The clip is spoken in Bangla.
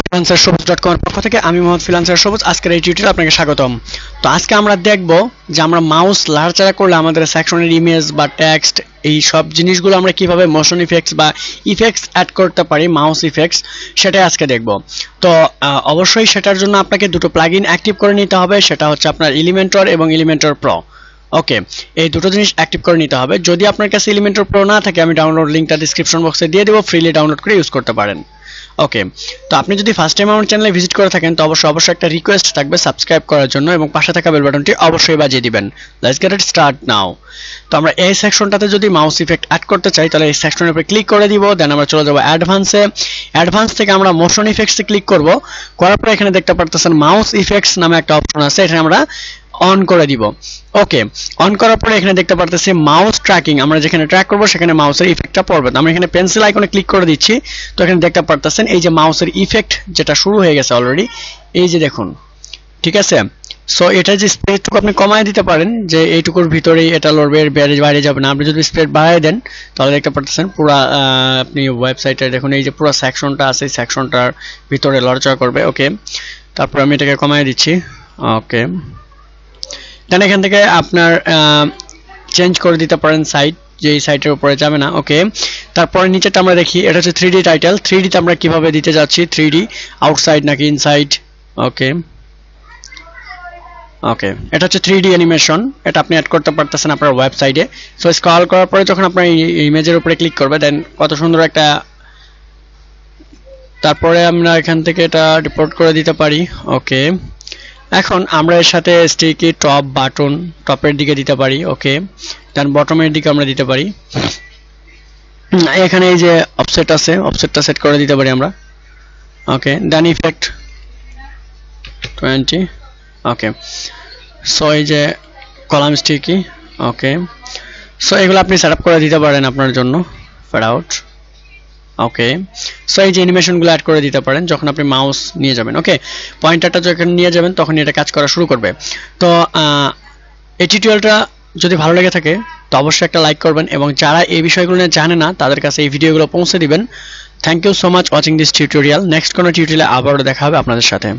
freelancersobuj.com এর পক্ষ থেকে আমি মোহাম্মদ ফ্রিল্যান্সার সবুজ। আজকের এই টিউটোরিয়ালে আপনাকে স্বাগতম। তো আজকে আমরা দেখব যে আমরা মাউস লাড়াচাড়া করলে আমাদের সেকশনের ইমেজ বা টেক্সট এই সব জিনিসগুলো আমরা কিভাবে মোশন ইফেক্টস বা ইফেক্টস অ্যাড করতে পারি, মাউস ইফেক্টস, সেটাই আজকে দেখব। তো অবশ্যই সেটার জন্য আপনাকে দুটো প্লাগইন অ্যাক্টিভ করে নিতে হবে, সেটা হচ্ছে আপনার এলিমেন্টর এবং এলিমেন্টর প্রো। ওকে, এই দুটো জিনিস অ্যাক্টিভ করে নিতে হবে। যদি আপনার কাছে এলিমেন্টর প্রো না থাকে, আমি ডাউনলোড লিঙ্কটা ডেসক্রিপশন বক্সে দিয়ে দেবো, ফ্রিলি ডাউনলোড করে ইউজ করতে পারেন। ওকে, তো আপনি যদি ফার্স্ট টাইম আমার চ্যানেলে ভিজিট করে থাকেন তো অবশ্যই একটা রিকোয়েস্ট থাকবে সাবস্ক্রাইব করার জন্য এবং পাশে থাকা বেল বাটনটি অবশ্যই বাজিয়ে দিবেন। Let's get it start now. তো আমরা এই সেকশনটাতে যদি মাউস ইফেক্ট অ্যাড করতে চাই তাহলে এই সেকশনের উপরে ক্লিক করে দিব, দেন আমরা চলে যাব অ্যাডভান্সে। অ্যাডভান্স থেকে আমরা মোশন ইফেক্টসে ক্লিক করব। করার পরে এখানে দেখতে পারতেছেন মাউস ইফেক্টস নামে একটা অপশন আছে, এটা আমরা অন করে দিব। ওকে, অন করার পরে এখানে দেখতে পারতেছি মাউস ট্র্যাকিং, আমরা যেখানে ট্র্যাক করব সেখানে মাউসের ইফেক্টটা পড়বে। আমরা এখানে পেন্সিল আইকনে ক্লিক করে দিচ্ছি, তো এখানে দেখতে পারতেছেন এই যে মাউসের ইফেক্ট যেটা শুরু হয়ে গেছে অলরেডি, এই যে দেখুন, ঠিক আছে। সো এটা যে স্পেসটুকু আপনি কমায় দিতে পারেন যে এইটুকুর ভিতরেই এটা লড়বে, এর বাইরে যাবে না। আপনি যদি স্পেস বাড়ায় দেন তাহলে দেখতে পারতেছেন পুরো আপনি ওয়েবসাইটে দেখুন এই যে পুরো সেকশনটা আছে, এই সেকশনটার ভিতরে লড়চড়া করবে। ওকে, তারপর আমি এটাকে কমায় দিচ্ছি। ওকে, দেন এখান থেকে আপনার চেঞ্জ করে দিতে পারেন সাইড, যে এই সাইটের উপরে যাবে না। ওকে, তারপরে নিচেটা আমরা দেখি, এটা হচ্ছে 3D টাইটেল। 3D তে আমরা কিভাবে দিতে যাচ্ছি, 3D আউটসাইড নাকি ইনসাইড। ওকে ওকে, এটা হচ্ছে 3D অ্যানিমেশন, এটা আপনি অ্যাড করতে পারতেছেন আপনার ওয়েবসাইটে। সো স্ক্রল করার পরে যখন আপনার ইমেজের উপরে ক্লিক করবে, দেন কত সুন্দর একটা, তারপরে আমরা এখান থেকে এটা রিপোর্ট করে দিতে পারি। ওকে, এখন আমরা এর সাথে স্টিকি টপ বাটন টপের দিকে দিতে পারি। ওকে, দেন বটমের দিকে আমরা দিতে পারি। এখানে এই যে অফসেট আছে, অফসেটটা সেট করে দিতে পারি আমরা। ওকে, দেন ইফেক্ট 20। ওকে, সো এই যে কলাম স্টিকি। ওকে, সো এগুলো আপনি সেটআপ করে দিতে পারেন আপনার জন্য, ফেড আউট। ওকে, সো এই যে অ্যানিমেশনগুলো অ্যাড করে দিতে পারেন যখন আপনি মাউস নিয়ে যাবেন। ওকে, পয়েন্টারটা যখন নিয়ে যাবেন তখন এটা কাজ করা শুরু করবে। তো এই টিউটোরিয়ালটা যদি ভালো লেগে থাকে তো অবশ্যই একটা লাইক করবেন এবং যারা এই বিষয়গুলো নিয়ে জানে না তাদের কাছে এই ভিডিওগুলো পৌঁছে দিবেন। Thank you so much watching this tutorial. Next কোনো টিউটোরিয়ালে আবারও দেখা হবে আপনাদের সাথে।